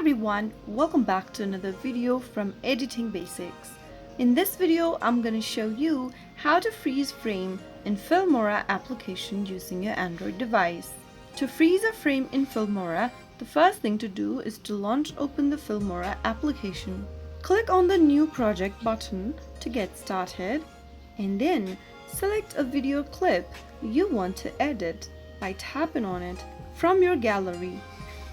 everyone, welcome back to another video from Editing Basics. In this video, I'm going to show you how to freeze frame in Filmora application using your Android device. To freeze a frame in Filmora, the first thing to do is to open the Filmora application. Click on the New Project button to get started and then select a video clip you want to edit by tapping on it from your gallery.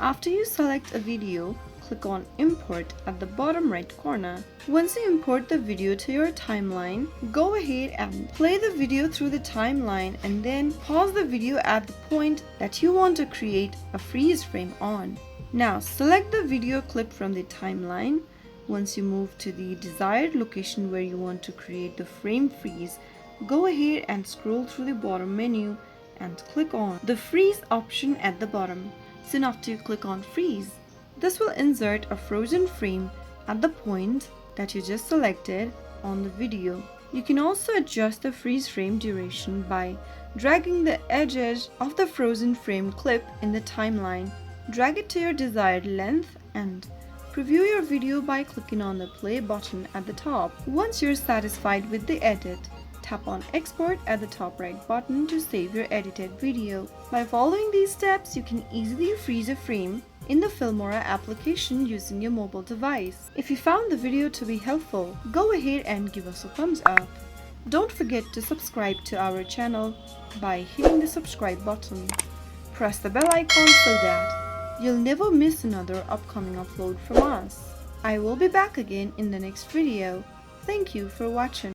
After you select a video, click on Import at the bottom right corner. Once you import the video to your timeline, go ahead and play the video through the timeline and then pause the video at the point that you want to create a freeze frame on. Now select the video clip from the timeline. Once you move to the desired location where you want to create the frame freeze, go ahead and scroll through the bottom menu and click on the freeze option at the bottom. Soon after you click on freeze, this will insert a frozen frame at the point that you just selected on the video. You can also adjust the freeze frame duration by dragging the edges of the frozen frame clip in the timeline. Drag it to your desired length and preview your video by clicking on the play button at the top. Once you're satisfied with the edit, tap on Export at the top right button to save your edited video. By following these steps, you can easily freeze a frame in the Filmora application using your mobile device. If you found the video to be helpful, go ahead and give us a thumbs up. Don't forget to subscribe to our channel by hitting the subscribe button. Press the bell icon so that you'll never miss another upcoming upload from us. I will be back again in the next video. Thank you for watching.